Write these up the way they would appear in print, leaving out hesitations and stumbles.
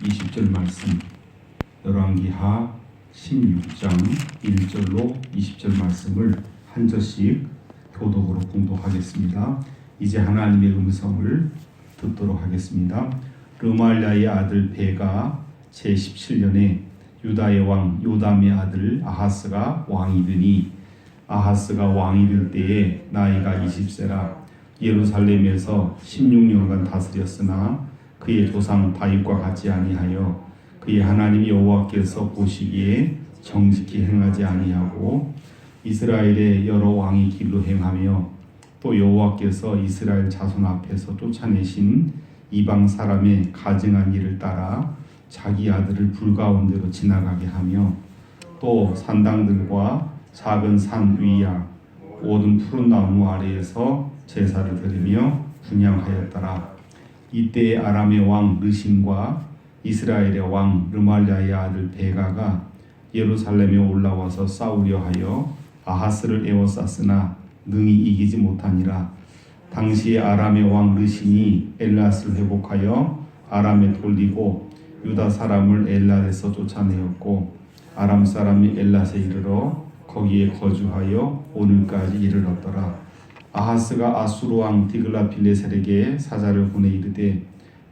20절 말씀, 열왕기하 16장 1절로 20절 말씀을 한 절씩 교독으로 공독하겠습니다. 이제 하나님의 음성을 듣도록 하겠습니다. 르말랴의 아들 베가 제17년에 유다의 왕 요담의 아들 아하스가 왕이 되니, 아하스가 왕이 될 때에 나이가 20세라 예루살렘에서 16년간 다스렸으나 그의 조상 다윗과 같지 아니하여 그의 하나님 여호와께서 보시기에 정직히 행하지 아니하고 이스라엘의 여러 왕이 길로 행하며 또 여호와께서 이스라엘 자손 앞에서 쫓아내신 이방 사람의 가증한 일을 따라 자기 아들을 불가운데로 지나가게 하며 또 산당들과 작은 산 위야 모든 푸른 나무 아래에서 제사를 드리며 분향하였더라. 이때 아람의 왕 르신과 이스라엘의 왕 르말랴의 아들 베가가 예루살렘에 올라와서 싸우려 하여 아하스를 에워쌌으나 능히 이기지 못하니라. 당시에 아람의 왕 르신이 엘랏을 회복하여 아람에 돌리고 유다 사람을 엘랏에서 쫓아내었고 아람 사람이 엘랏에 이르러 거기에 거주하여 오늘까지 이르렀더라. 아하스가 아수르 왕 디글라필레셀에게 사자를 보내 이르되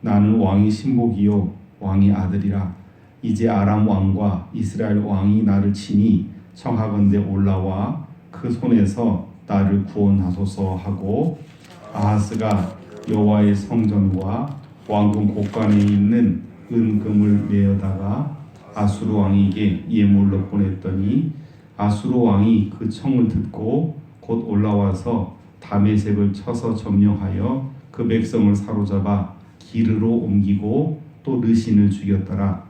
나는 왕의 신복이요 왕의 아들이라. 이제 아람 왕과 이스라엘 왕이 나를 치니 청하건대 올라와 그 손에서 나를 구원하소서 하고, 아하스가 여호와의 성전과 왕궁 곳간에 있는 은금을 내어다가 아수르 왕에게 예물로 보냈더니 아수르 왕이 그 청을 듣고 곧 올라와서 다메섹을 쳐서 점령하여 그 백성을 사로잡아 기르로 옮기고 또 르신을 죽였더라.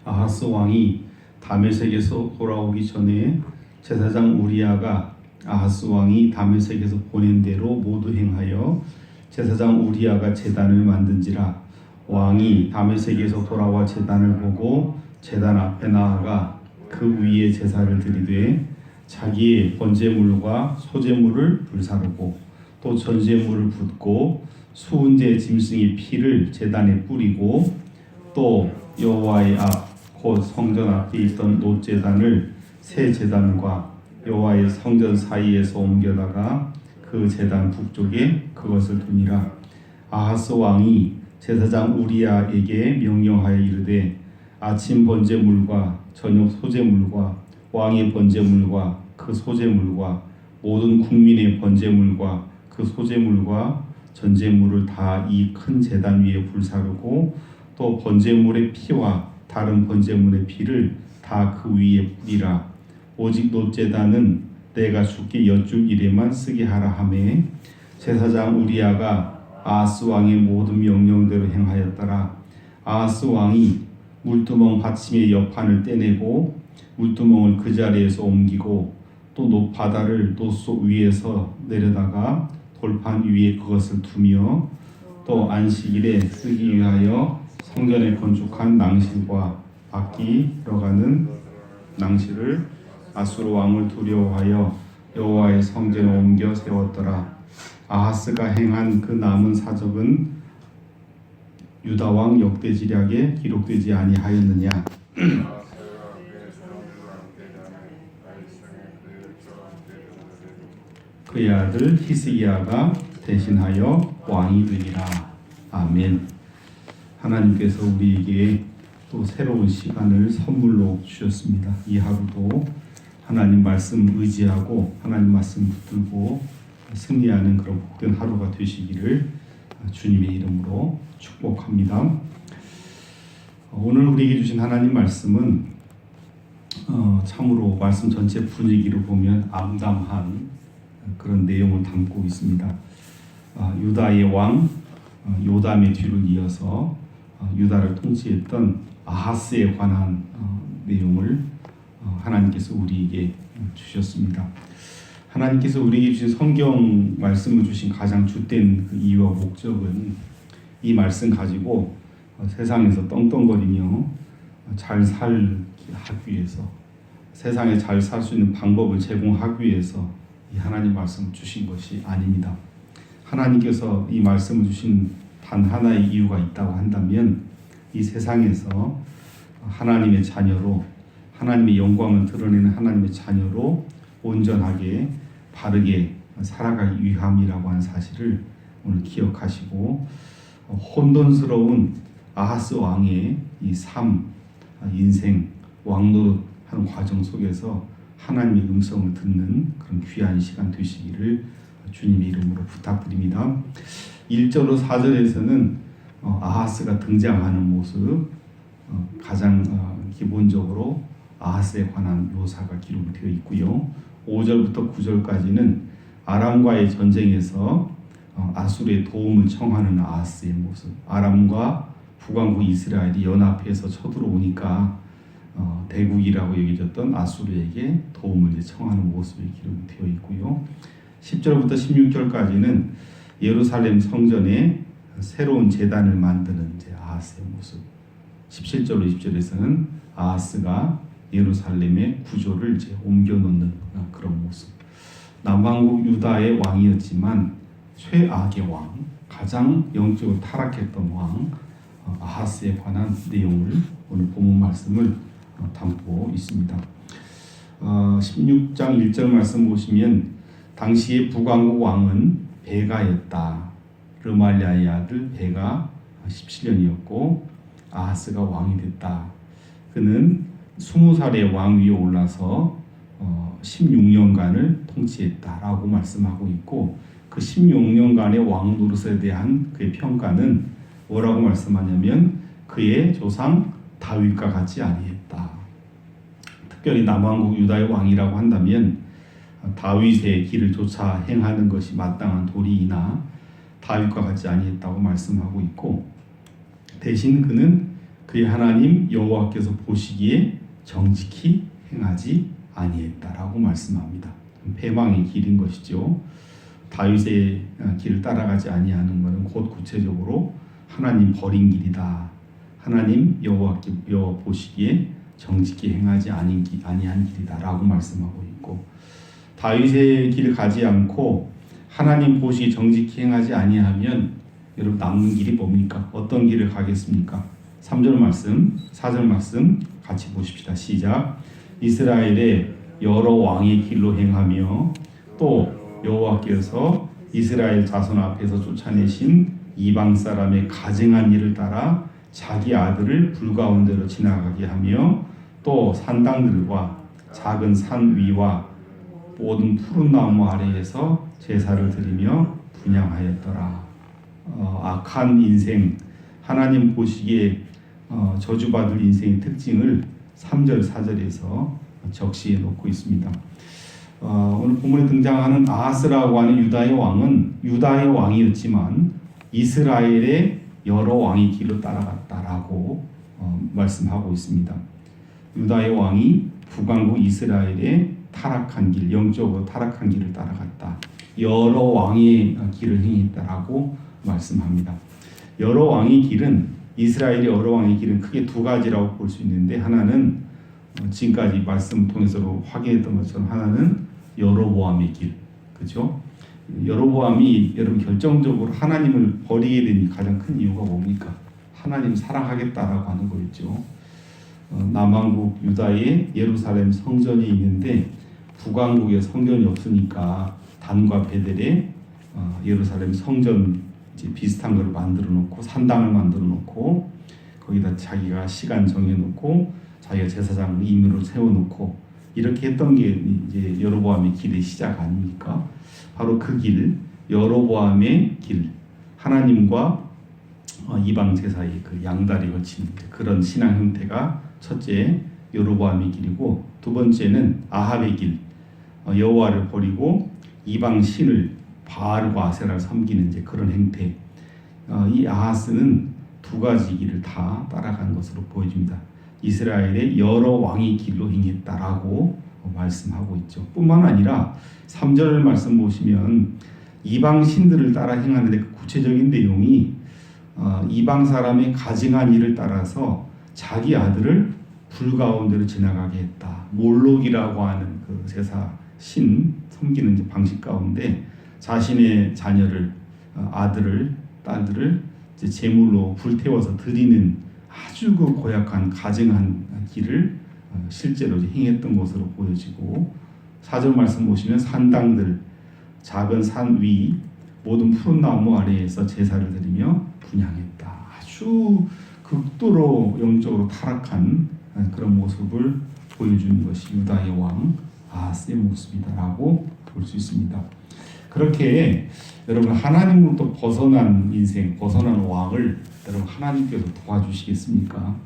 아하스 왕이 다메섹에서 돌아오기 전에 제사장 우리야가 아하스 왕이 다메섹에서 보낸 대로 모두 행하여 제사장 우리야가 제단을 만든지라. 왕이 다메섹에서 돌아와 제단을 보고 제단 앞에 나아가 그 위에 제사를 드리되 자기의 번제물과 소제물을 불사르고 또 전제물을 붓고 수은제 짐승의 피를 제단에 뿌리고 또 여호와의 앞 곧 성전 앞에 있던 놋제단을 새 제단과 여호와의 성전 사이에서 옮겨다가 그 제단 북쪽에 그것을 두니라. 아하스 왕이 제사장 우리야에게 명령하여 이르되 아침 번제물과 저녁 소제물과 왕의 번제물과 그 소제물과 모든 국민의 번제물과 그 소제물과 전제물을 다 이 큰 제단 위에 불사르고 또 번제물의 피와 다른 번제물의 피를 다 그 위에 뿌리라. 오직 놋제단은 내가 주께 여쭐 일에만 쓰게 하라 하매 제사장 우리야가 아하스 왕의 모든 명령대로 행하였더라. 아하스 왕이 물두멍 받침의 옆판을 떼내고 물두멍을 그 자리에서 옮기고 또 바다를 놋속 위에서 내려다가 돌판 위에 그것을 두며 또 안식일에 쓰기 위하여 성전에 건축한 낭실과 바퀴 들어가는 낭실을 아수르 왕을 두려워하여 여호와의 성전에 옮겨 세웠더라. 아하스가 행한 그 남은 사적은 유다 왕 역대지략에 기록되지 아니하였느냐. 그의 아들 히스기야가 대신하여 왕이 되니라. 아멘. 하나님께서 우리에게 또 새로운 시간을 선물로 주셨습니다. 이 하루도 하나님 말씀 의지하고 하나님 말씀 붙들고 승리하는 그런 복된 하루가 되시기를 주님의 이름으로 축복합니다. 오늘 우리에게 주신 하나님 말씀은 참으로 말씀 전체 분위기로 보면 암담한 그런 내용을 담고 있습니다. 유다의 왕 요담의 뒤를 이어서 유다를 통치했던 아하스에 관한 내용을 하나님께서 우리에게 주셨습니다. 하나님께서 우리에게 주신 성경 말씀을 주신 가장 주된 그 이유와 목적은 이 말씀 가지고 세상에서 떵떵거리며 잘 살기 위해서, 세상에 잘 살 수 있는 방법을 제공하기 위해서 이 하나님 말씀을 주신 것이 아닙니다. 하나님께서 이 말씀을 주신 단 하나의 이유가 있다고 한다면, 이 세상에서 하나님의 자녀로, 하나님의 영광을 드러내는 하나님의 자녀로 온전하게 바르게 살아가기 위함이라고 하는 사실을 오늘 기억하시고, 혼돈스러운 아하스 왕의 이 삶, 인생, 왕노릇하는 과정 속에서 하나님의 음성을 듣는 그런 귀한 시간 되시기를 주님의 이름으로 부탁드립니다. 1절로 4절에서는 아하스가 등장하는 모습, 가장 기본적으로 아하스에 관한 묘사가 기록되어 있고요. 5절부터 9절까지는 아람과의 전쟁에서 아수르의 도움을 청하는 아하스의 모습, 아람과 북왕국 이스라엘이 연합해서 쳐들어오니까 대국이라고 여겨졌던 아수르에게 도움을 청하는 모습이 기록되어 있고요. 10절부터 16절까지는 예루살렘 성전에 새로운 제단을 만드는 아하스의 모습, 17절로 20절에서는 아하스가 예루살렘의 구조를 옮겨놓는 그런 모습, 남왕국 유다의 왕이었지만 최악의 왕, 가장 영적으로 타락했던 왕 아하스에 관한 내용을 오늘 본문 말씀을 담고 있습니다. 16장 1절 말씀 보시면 당시의 북왕국 왕은 베가였다. 르말리아의 아들 베가 17년이었고 아하스가 왕이 됐다. 그는 20살의 왕 위에 올라서 16년간을 통치했다라고 말씀하고 있고, 그 16년간의 왕 노릇에 대한 그의 평가는 뭐라고 말씀하냐면 그의 조상 다윗과 같지 아니했다. 특별히 남왕국 유다의 왕이라고 한다면 다윗의 길을 쫓아 행하는 것이 마땅한 도리이나 다윗과 같지 아니했다고 말씀하고 있고, 대신 그는 그의 하나님 여호와께서 보시기에 정직히 행하지 아니했다라고 말씀합니다. 패망의 길인 것이죠. 다윗의 길을 따라가지 아니하는 것은 곧 구체적으로 하나님 버린 길이다. 하나님 여호와 보시기에 정직히 행하지 아니한 길이다라고 말씀하고 있고, 다윗의 길을 가지 않고 하나님 보시기에 정직히 행하지 아니하면 여러분 남는 길이 뭡니까? 어떤 길을 가겠습니까? 3절 말씀, 4절 말씀 같이 보십시다. 시작. 이스라엘의 여러 왕의 길로 행하며 또 여호와께서 이스라엘 자손 앞에서 쫓아내신 이방 사람의 가증한 일을 따라 자기 아들을 불 가운데로 지나가게 하며 또 산당들과 작은 산 위와 모든 푸른 나무 아래에서 제사를 드리며 분향하였더라. 악한 인생, 하나님 보시기에 저주받을 인생의 특징을 3절 4절에서 적시해 놓고 있습니다. 오늘 본문에 등장하는 아하스라고 하는 유다의 왕은 유다의 왕이었지만 이스라엘의 여러 왕의 길로 따라갔다라고 말씀하고 있습니다. 유다의 왕이 북왕국 이스라엘의 타락한 길, 영적으로 타락한 길을 따라갔다. 여러 왕의 길을 행했다라고 말씀합니다. 여러 왕의 길은, 이스라엘의 여러 왕의 길은 크게 두 가지라고 볼 수 있는데, 하나는 지금까지 말씀 통해서 확인했던 것처럼 하나는 여로보암의 길, 그렇죠? 여로보암이 여러분 결정적으로 하나님을 버리게 된 가장 큰 이유가 뭡니까? 하나님 사랑하겠다라고 하는 거였죠. 남왕국 유다의 예루살렘 성전이 있는데 북왕국에 성전이 없으니까 단과 베델에 예루살렘 성전 비슷한 걸 만들어 놓고 산당을 만들어 놓고 거기다 자기가 시간 정해 놓고 자기가 제사장 임의로 세워 놓고 이렇게 했던 게 이제 여로보암의 길의 시작 아닙니까? 바로 그 길, 여로보암의 길, 하나님과 이방 제사의 그 양다리 거친 그런 신앙 형태가 첫째 여로보암의 길이고, 두 번째는 아합의 길, 여호와를 버리고 이방 신을 바알과 아세라를 섬기는 이제 그런 행태. 이 아하스는 두 가지 길을 다 따라간 것으로 보여집니다. 이스라엘의 여러 왕의 길로 행했다라고 말씀하고 있죠. 뿐만 아니라 3절 말씀 보시면 이방 신들을 따라 행하는데 그 구체적인 내용이 이방 사람의 가증한 일을 따라서 자기 아들을 불 가운데로 지나가게 했다. 몰록이라고 하는 그 제사 신 섬기는 이제 방식 가운데 자신의 자녀를 아들을 딸들을 이제 제물로 불태워서 드리는 아주 그 고약한 가증한 길을 실제로 행했던 것으로 보여지고 4절 말씀 보시면 산당들 작은 산 위 모든 푸른 나무 아래에서 제사를 드리며 분향했다. 아주 극도로 영적으로 타락한 그런 모습을 보여주는 것이 유다의 왕 아하스의 모습이다라고 볼 수 있습니다. 그렇게 여러분 하나님으로부터 벗어난 인생, 벗어난 왕을 여러분 하나님께서 도와주시겠습니까?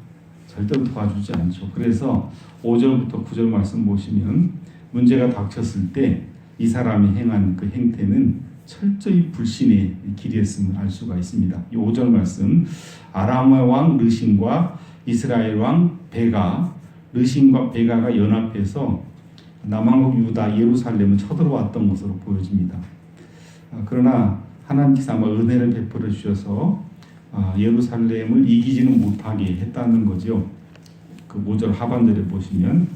절대로 도와주지 않죠. 그래서 5절부터 9절 말씀 보시면 문제가 닥쳤을 때 이 사람이 행한 그 행태는 철저히 불신의 길이었음을 알 수가 있습니다. 이 5절 말씀 아람의 왕 르신과 이스라엘 왕 베가 르신과 베가가 연합해서 남왕국 유다 예루살렘을 쳐들어왔던 것으로 보여집니다. 그러나 하나님께서 아마 은혜를 베풀어 주셔서 예루살렘을 이기지는 못하게 했다는 거죠. 그 5절 하반절에 보시면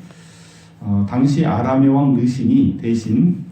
당시 아람의 왕 르신이 대신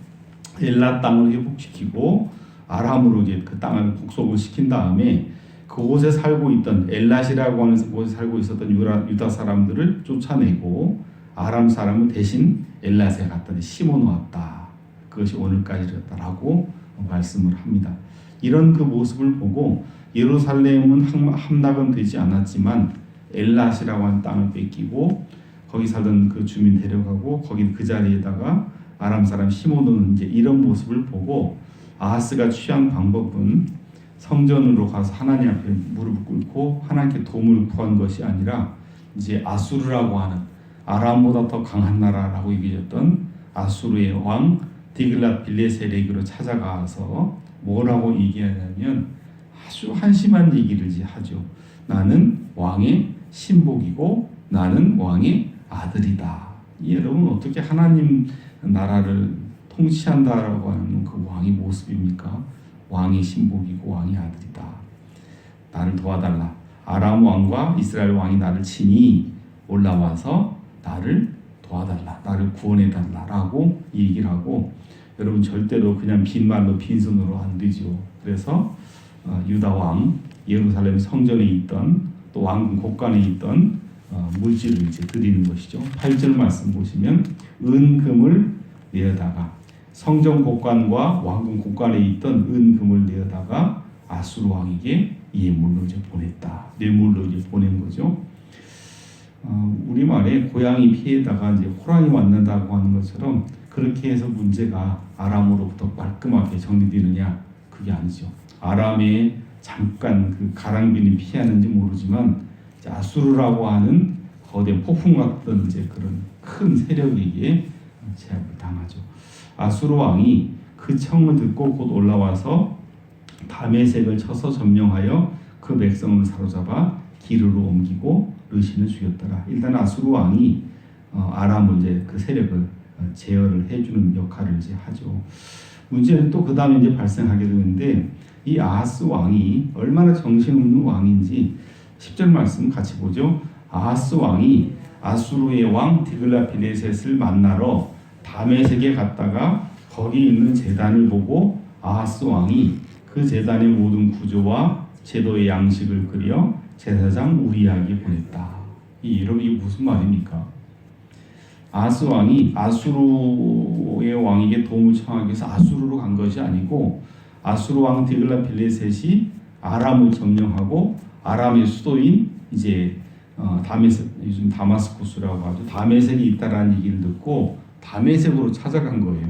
엘라 땅을 회복시키고 아람으로 이제 그 땅을 복속을 시킨 다음에 그곳에 살고 있던 엘랏이라고 하는 곳에 살고 있었던 유다 사람들을 쫓아내고 아람 사람은 대신 엘랏에 갖다 심어 놓았다. 그것이 오늘까지였다라고 말씀을 합니다. 이런 그 모습을 보고 예루살렘은 함락은 되지 않았지만 엘랏이라고 하는 땅을 뺏기고 거기 살던 그 주민 데려가고 거기 그 자리에다가 아람 사람 심어놓는 이제 이런 모습을 보고 아하스가 취한 방법은 성전으로 가서 하나님 앞에 무릎을 꿇고 하나님께 도움을 구한 것이 아니라 이제 아수르라고 하는 아람보다 더 강한 나라라고 얘기했던 아수르의 왕 디글랏 빌레셀에게로 찾아가서 뭐라고 얘기하냐면 아주 한심한 얘기를 하죠. 나는 왕의 신복이고 나는 왕의 아들이다. 여러분 어떻게 하나님 나라를 통치한다라고 하는 그 왕의 모습입니까? 왕의 신복이고 왕의 아들이다. 나를 도와달라. 아람 왕과 이스라엘 왕이 나를 치니 올라와서 나를 도와달라. 나를 구원해달라라고 얘기를 하고 여러분 절대로 그냥 빈말로 빈손으로 안 되죠. 그래서 유다 왕 예루살렘 성전에 있던 또 왕궁 곳간에 있던 물질을 이제 드리는 것이죠. 8절 말씀 보시면 은금을 내어다가 성전 곳간과 왕궁 곳간에 있던 은금을 내어다가 아수르 왕에게 예물로 이제 보냈다. 뇌물로 이제 보낸 거죠. 우리말에 고양이 피에다가 이제 호랑이 왔는다고 하는 것처럼 그렇게 해서 문제가 아람으로부터 깔끔하게 정리되느냐? 그게 아니죠. 아람에 잠깐 그 가랑비는 피하는지 모르지만 아수르라고 하는 거대 폭풍 같은 이제 그런 큰 세력에게 제압을 당하죠. 아수르 왕이 그 청을 듣고 곧 올라와서 다메섹을 쳐서 점령하여 그 백성을 사로잡아 기르로 옮기고 르신을 죽였더라. 일단 아수르 왕이 아람을 이제 그 세력을 제어를 해주는 역할을 이제 하죠. 문제는 또 그 다음에 이제 발생하게 되는데 이 아하스 왕이 얼마나 정신없는 왕인지 10절 말씀 같이 보죠. 아하스 왕이 아수르의 왕 디글랏빌레셋을 만나러 다메섹에 갔다가 거기 있는 제단을 보고 아하스 왕이 그 제단의 모든 구조와 제도의 양식을 그려 제사장 우리야에게 보냈다. 여러분 이게 무슨 말입니까? 아하스 왕이 아수르의 왕에게 도움을 청하기 위해서 아수르로 간 것이 아니고 아수르 왕 디글랏빌레셋이 아람을 점령하고 아람의 수도인 이제 다메섹, 요즘 다마스쿠스라고 하죠. 다메섹이 있다라는 얘기를 듣고 다메섹으로 찾아간 거예요.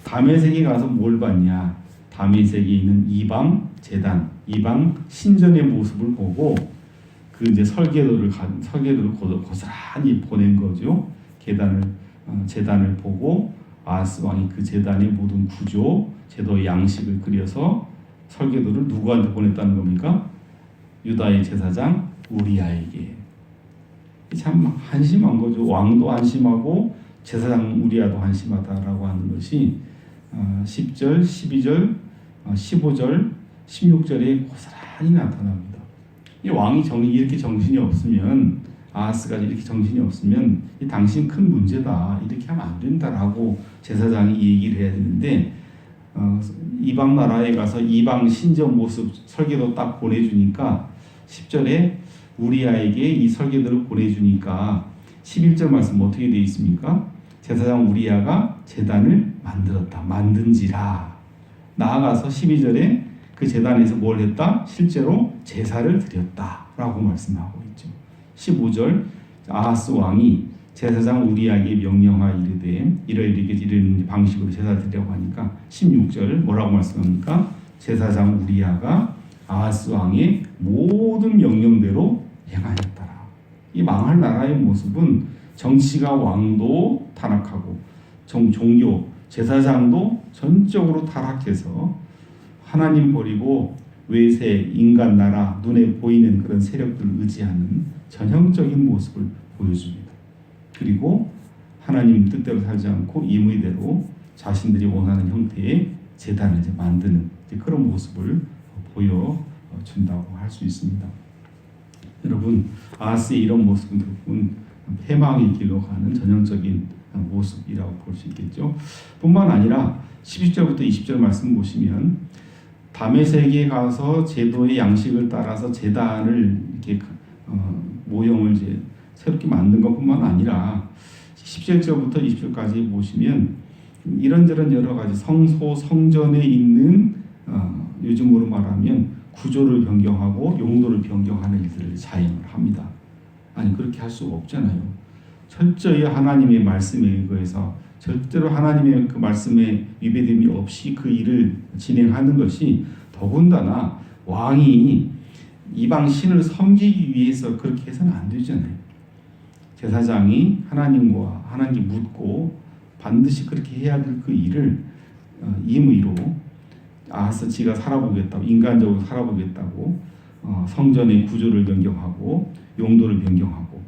다메섹에 가서 뭘 봤냐? 다메섹에 있는 이방 제단, 이방 신전의 모습을 보고 그 이제 설계도를 고스란히 보낸 거죠. 제단을 보고 아하스 왕이 그 제단의 모든 구조, 제도의 양식을 그려서 설계도를 누구한테 보냈다는 겁니까? 유다의 제사장 우리야에게. 참 한심한 거죠. 왕도 한심하고 제사장 우리야도 한심하다라고 하는 것이 10절, 12절, 15절, 16절에 고스란히 많이 나타납니다. 이 왕이 이렇게 정신이 없으면, 아하스가 이렇게 정신이 없으면 이 당신 큰 문제다, 이렇게 하면 안 된다라고 제사장이 얘기를 해야 되는데, 이방 나라에 가서 이방 신전 모습 설계도 딱 보내주니까 10절에 우리아에게 이 설계도를 보내주니까 11절 말씀 어떻게 되어 있습니까? 제사장 우리아가 제단을 만들었다. 만든지라. 나아가서 12절에 그 제단에서 뭘 했다? 실제로 제사를 드렸다 라고 말씀하고 있죠. 15절 아하스 왕이 제사장 우리아에게 명령하여 이르되 이런 방식으로 제사를 드리라고 하니까 16절 뭐라고 말씀합니까? 제사장 우리아가 아하스 왕의 모든 명령대로 행하였더라. 이 망할 나라의 모습은 정치가 왕도 타락하고 종교, 제사장도 전적으로 타락해서 하나님 버리고 외세, 인간 나라, 눈에 보이는 그런 세력들을 의지하는 전형적인 모습을 보여줍니다. 그리고 하나님 뜻대로 살지 않고 임의대로 자신들이 원하는 형태의 제단을 만드는 그런 모습을 보여준다고 할 수 있습니다. 여러분, 아하스의 이런 모습은 결국은 패망의 길로 가는 전형적인 모습이라고 볼 수 있겠죠. 뿐만 아니라 11절부터 20절 말씀 보시면 다메섹에 가서 제도의 양식을 따라서 제단을 이렇게 모형을 이제 새롭게 만든 것뿐만 아니라 17절부터 20절까지 보시면 이런저런 여러 가지 성소 성전에 있는 요즘으로 말하면 구조를 변경하고 용도를 변경하는 일들을 자행을 합니다. 아니 그렇게 할 수가 없잖아요. 철저히 하나님의 말씀에 의거해서 절대로 하나님의 그 말씀에 위배됨이 없이 그 일을 진행하는 것이 더군다나 왕이 이방 신을 섬기기 위해서 그렇게 해서는 안 되잖아요. 제사장이 하나님께 묻고 반드시 그렇게 해야 될 그 일을 임의로 아하스 지가 살아보겠다고, 인간적으로 살아보겠다고 성전의 구조를 변경하고 용도를 변경하고,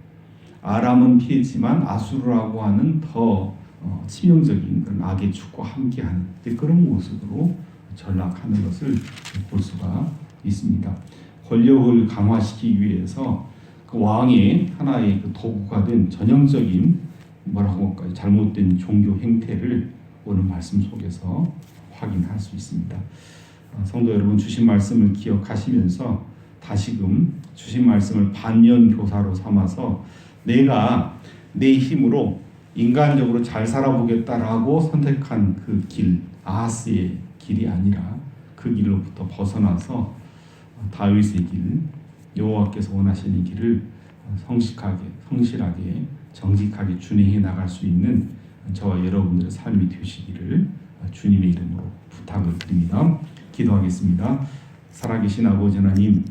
아람은 피했지만 아수르라고 하는 더 치명적인 그런 악의 축과 함께하는 그런 모습으로 전락하는 것을 볼 수가 있습니다. 권력을 강화시키기 위해서 그 왕의 하나의 그 도구가 된 전형적인 뭐라고 할까요? 잘못된 종교 행태를 오늘 말씀 속에서 확인할 수 있습니다. 성도 여러분, 주신 말씀을 기억하시면서 다시금 주신 말씀을 반면 교사로 삼아서 내가 내 힘으로 인간적으로 잘 살아보겠다라고 선택한 그 길, 아하스의 길이 아니라 그 길로부터 벗어나서 다윗의 길, 여호와께서 원하시는 길을 성실하게 정직하게 준행해 나갈 수 있는 저와 여러분들의 삶이 되시기를 주님의 이름으로 부탁을 드립니다. 기도하겠습니다. 살아계신 아버지 하나님,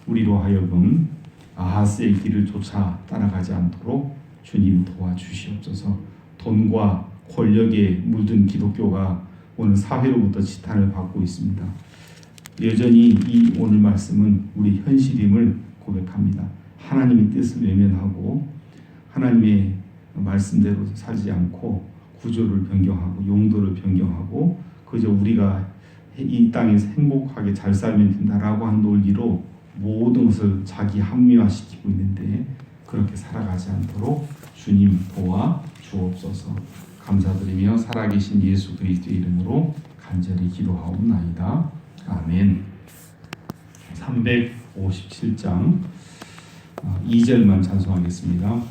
우리로 하여금 아하스의 길을 쫓아 따라가지 않도록 주님 도와주시옵소서. 돈과 권력에 물든 기독교가 오늘 사회로부터 지탄을 받고 있습니다. 여전히 이 오늘 말씀은 우리 현실임을 고백합니다. 하나님의 뜻을 외면하고 하나님의 말씀대로 살지 않고 구조를 변경하고 용도를 변경하고 그저 우리가 이 땅에서 행복하게 잘 살면 된다라고 한 논리로 모든 것을 자기 합리화시키고 있는데 그렇게 살아가지 않도록 주님 도와 주옵소서. 감사드리며 살아계신 예수 그리스도의 이름으로 간절히 기도하옵나이다. 아멘. 357장 2절만 찬송하겠습니다.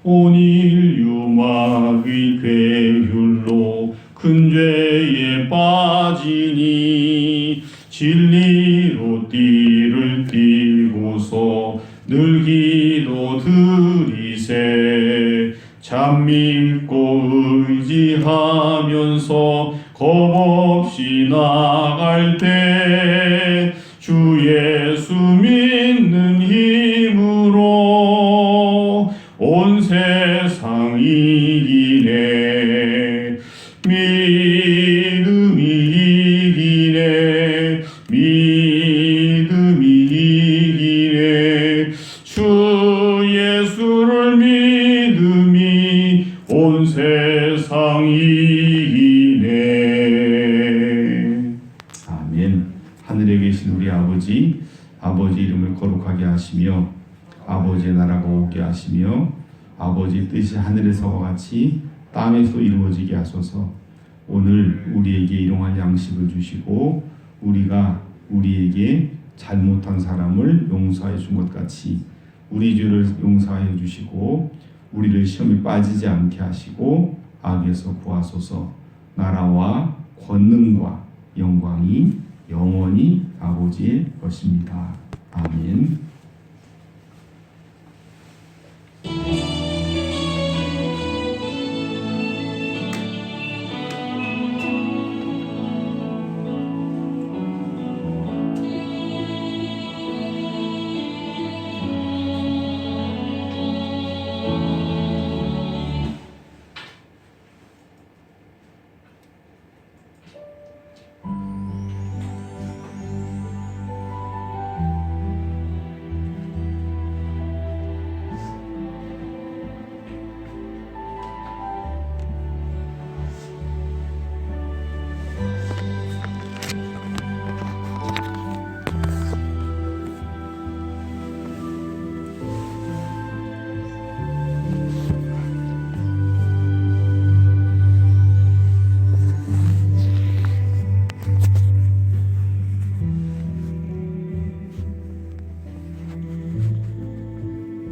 온일 유막의 괴율로 큰 죄에 빠지니 진리로 띠를 띠고서 늘 기도 드리세. 참 믿고 의지하면서 겁없이 나갈 때 주 예수 믿는 힘으로 온 세상 이기네. 믿음이 이기네. 믿음이 이기네. 주 예수를 믿음이 온 세상 이기네. 아멘. 하늘에 계신 우리 아버지 나라가 오게 하시며 아버지의 뜻이 하늘에서와 같이 땅에서 이루어지게 하소서. 오늘 우리에게 일용할 양식을 주시고 우리가 우리에게 잘못한 사람을 용서해 준 것 같이 우리 죄를 용서하여 주시고 우리를 시험에 빠지지 않게 하시고 악에서 구하소서. 나라와 권능과 영광이 영원히 아버지의 것입니다. 아멘.